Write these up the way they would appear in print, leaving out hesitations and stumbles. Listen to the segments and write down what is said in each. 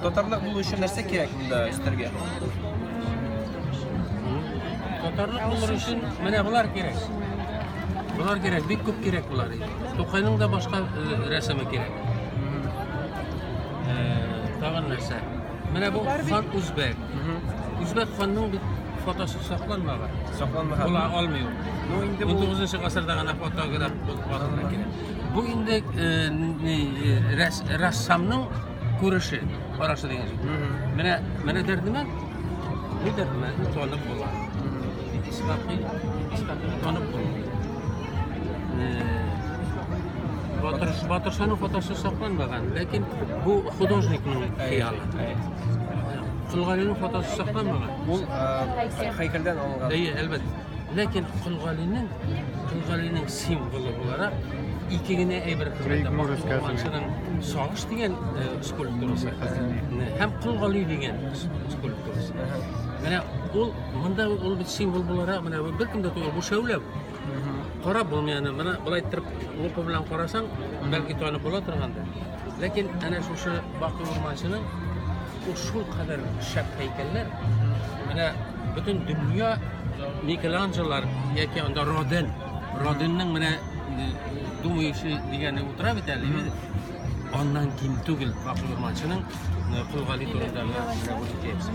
Татарлык булу өчен нәрсә кирәк монда өстәргә? Татарлык булыр өчен менә булар кирәк. Булар кирәк, бик күп кирәк булар. Тукайның да башка рәсеме кирәк. Тагын нәрсә? Менә бу хан үзбәк. Үзбәк ханның бит фотосы сакланмаган. Сакланмаган. Була алмый ул. Ну инде бу 19-нчы гасырда гына фотограф булып барырга кирәк. Бу инде рәссамның күреше, карашы дигән сүз. Менә дәрдемән, танып була. İspatlı tanıp bulundu. Batırşanın fotosu saklanmagan, lakin bu художникның хыялы. Кулгалинең fotosu saklanmagan. Ул һәйкәлдән алынган. Әйе, әлбәттә. Ләкин Кулгалинең символы буларак ике генә әйбер хезмәттә сагыш дигән скульптурасы һәм Кулгали дигән скульптурасы. Менә ул монда ул бит символ буларак менә бер кемдә түгел, бу шәүлә. Карап булмый менә булай торып лупа белән карасаң, бәлки танып була торгандыр. Ләкин әнә шушы Бакый Урманчының шул кадәр шәп һәйкәлләр, менә бөтен дөнья Микеланджелолар яки анда Роденның менә думаючы дигәне утыра бит әле. Аннан ким түгел Бакый Урманчының Кулгали турындагы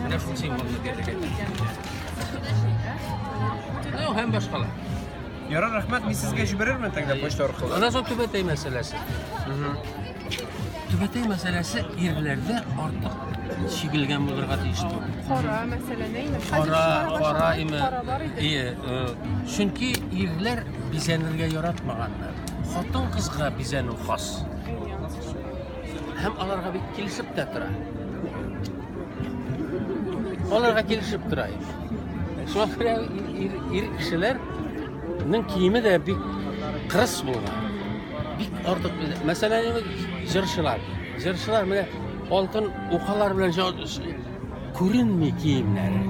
менә шул символны бирергә. Һәм башкалар. Ярар, рәхмәт, мин сезгә җибәрермен тәгъдә почта аркылы. Аннан соң Түбәтәй мәсьәләсе. Түбәтәй мәсьәләсе ирләрдә артык чигелгән булырга тиеш түгел. Кара мәсьәлә нәйме? Кара име. Чөнки ирләр бизәнергә яратмаганнар. Хатын кызга бизәнү хас. Һәм аларга бик килешеп тә тора. Аларга килешеп тора. Шуңа күрә ир кешеләрнең киеме дә бик кырыс булган. Бик артык. Мәсәлән, җырчылар менә алтын укалар белән күренми киемнәре.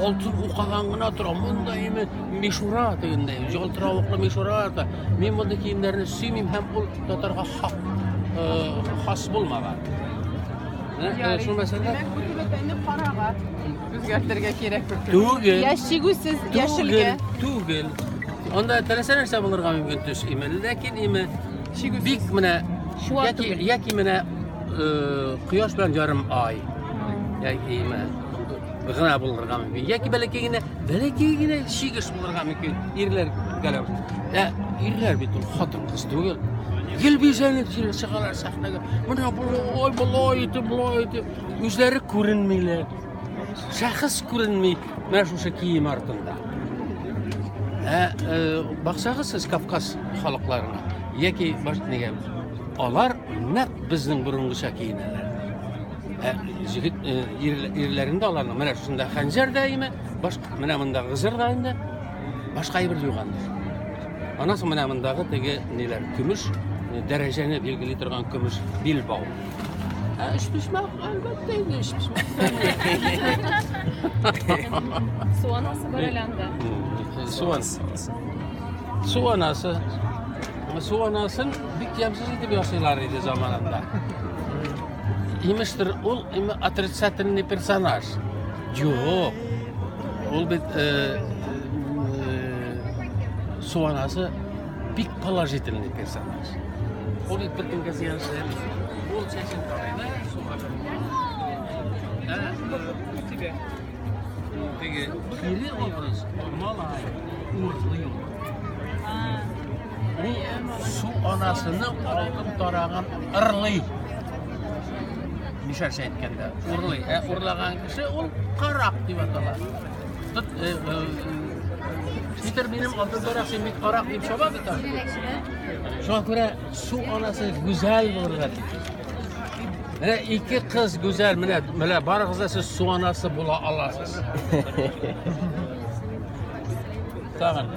Алтын укаган гына тора. Монда име мишура дигәндәй, ялтыравыклы мишура. Мин монда киемнәрне сөймим һәм ул татарга хас булмаган. Шул мәсьәлә Түбәтәйне карага үзгәртергә кирәк бер түгел. Яшигүсез яшелгә. Түгел. Анда теләсә нәрсә булырга мөмкин төс име, ләкин име бик менә яки менә кояш белән ярым ай. Яки име гына булырга мөмкин. Яки бәләкәй генә шигеш булырга мөмкин. Ирләр галам. Ирләр бит ул хатын кыз түгел. Гелбизәне чыгалар сахнага. Менә булай итеп, үзләре күренмиләр. Шәхес күренми менә шушы кием артында. Баксагыз сез Кавказ халыкларына, яки башка алар нәкъ безнең бурынгыча киенәләр. Җегет ирләрендә аларның менә шунда хәнҗәр дә име, башка менә монда гызыр да инде, башка әйбер югандыр. Аннан соң менә мондагы теге ниләр, көмеш дәрәҗәне билгели торган көмеш билбау. Эшпишмәк, әлбәттә инде эшпишмәк. Суанасы бар әле анда. Суанасын бик ямсыз итеп ясыйлар иде заманында. Имештер, ул отрицательный персонаж. Юк. Ул бит Суанасы бик положительный персонаж. Ул бит бер кемгә зыян эшләми. Ул чәчен тарыйда, теге кире образ, малай, урлый. Су анасыны алтын тараган ырлый. Нишәрчә әйткәндә, урлый. Урлаган кеше ул карак дип атала. Питер минем алтын тарак, син бит карак дип чаба бит. Шуңа күрә су анасы гүзәл булырга тиеш. Менә ике кыз гүзәл, менә барыгыз да сез су анасы була аласыз. Тагын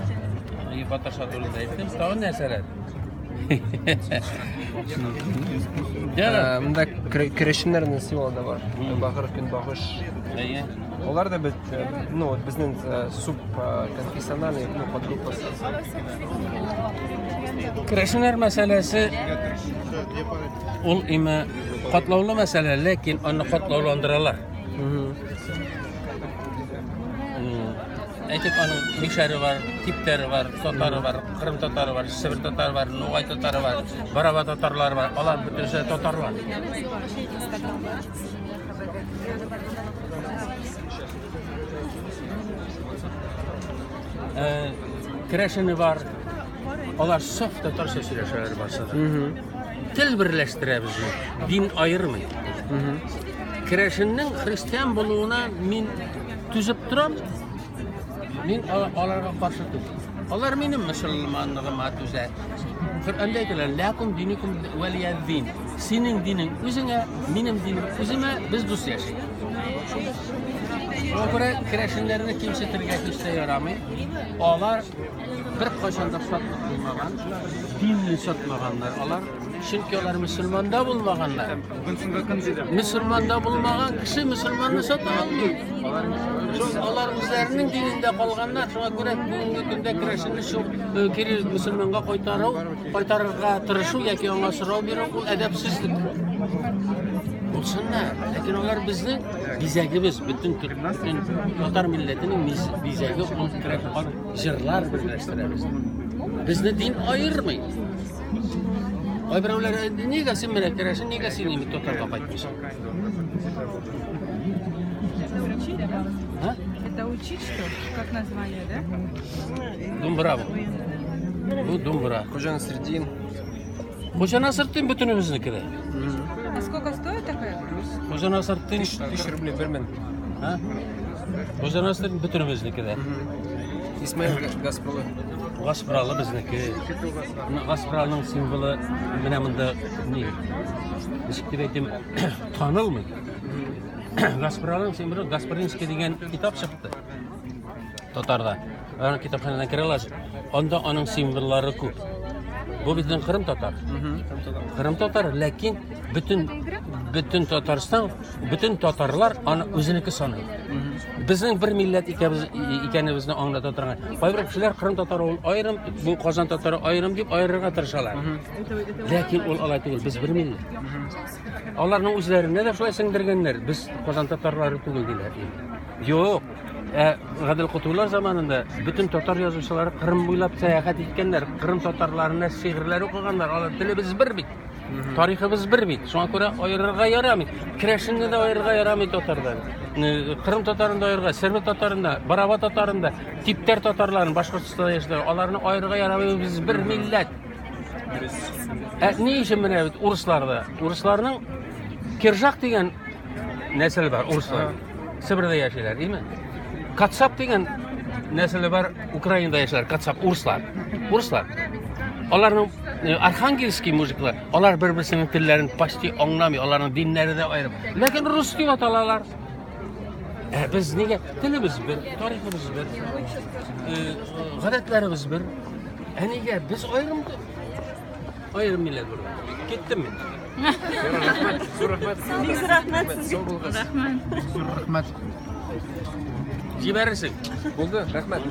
Баташа турында әйттем, тагын нәрсәләр. Ja. Mında kreşinler nesi oldu var? Bakır gün bakış. Әйе. Onlar da bizning sub konfessionalniy подгруппасы. Kreşinler meselesi ol ime katlavlı mesele, lakin onu katlavlandıralar. Aytib onun müşeri var, tipleri var, tatarı var, Kırım tatarı var, Sibir tatarı var, Nogay tatarı var, Baraba tatarları var, onlar bütün şey tatar var. Kreşini var, onlar saf tatar sözleşmeleri başladı. Til birleştire bizi, din ayırmıyor. Kreşinin Hristiyan buluğuna min tüzüp duram, min onlara karşı değil. Onlar benim Müslümanlığıma tüzer. Kur'an'da aytılar, lakum dinikum veliyad din. Senin dinin özüne, benim dinim özüme, biz dost yaşayız. Ona göre kreşinlerini kimse tirgeküşte yaramıyor. Onlar bir kaşanda satmak bulmagan, dinini satmaganlar. Onlar çünkü onlar Müslümanda bulmaganlar. Müslümanda bulmagan kişi Müslümanını satmagan değil. Onlar üzerinin dininde kalganlar. Şuna göre bugünkü günde kreşini şu kiri Müslümanga kaytarırga tırışı yaki ona sırav bir o edepsizlik. Olsunlar. Lakin onlar bizning bizagimiz, bütün Tatar milletinin bizagi ol jırlar birleştiremiz. Bizni din ayırmayın. Ay birovlar nega sen meni kreşin, nega sen imi Tatarga qaytmaysan? Это учить что? Как название, да? Dumbura bu. Bu dumbura. Hoca Nasreddin. Hoca Nasreddin bütünümüzniki de. А сколько стоит такая? Hoca Nasreddin 1000 rubli 1000. ha? Hoca Nasreddin bütünümüzniki de. İsmail Gaspralı. Gaspralı bizniki. Gaspralının simvolu menamında ne? Bisküvitim tanılmıyor. Gaspralının simvolu Gasparinski degan kitap çıktı. Tatarda. Onun kitapxonadan kiralash. Onda onun simvollari ko'p. Bu bizning Kırım Tatar. Kırım Tatar, lakin bütün Tatariston, bütün Tatarlar onu o'ziniki sanaydi. Bizning bir millat ekanimizni anglab o'tirgan. Boyroq kishilar Kırım Tatarı ayrim, bu Qozon Tatarı ayrim deb ayirishga tirishadilar. Lakin ol alay tugul, biz bir millat. Onlarning o'zlarini nega shulay singdirganlar? Biz Qozon Tatarlari tugul deylar. Yo'q. Gadil Qutullar zamanında bütün Tatar yazıcıları Kırım boylab sayahat etkenler, Kırım Tatarlarına şiirler okuganlar. Onlar dilimiz bir bit. Tariximiz bir bit. Şuna göre ayırırga yaramıyor. Kreşinde de ayırırga yaramıyor Tatarlar. Kırım Tatarında ayırırga, Sırbi Tatarında, Baraba Tatarında, Tipter Tatarların Başkırtısında yaşayan. Onlarını ayırırga yaramıyor. Biz bir millet. Ne işin mene Uruslarda? Uruslarının Kirjak degen nesil var Uruslar. Sibir'de yaşıyorlar değil mi? Katsap degen nesli var Ukrayna'da yaşar. Katsap Uruslar. Onların Arkhangelski muziklar. Onlar birbirinin tillerini başti anlamıyor. Onların dinleri de ayrı. Lakin Rus diye atalarlar. Biz nega tilimiz bir, tariximiz bir, adetlerimiz bir. Nega biz ayrım millet burada. Ketdim mi? Rahmat. Jiberirsin. Buldu. Rahmat.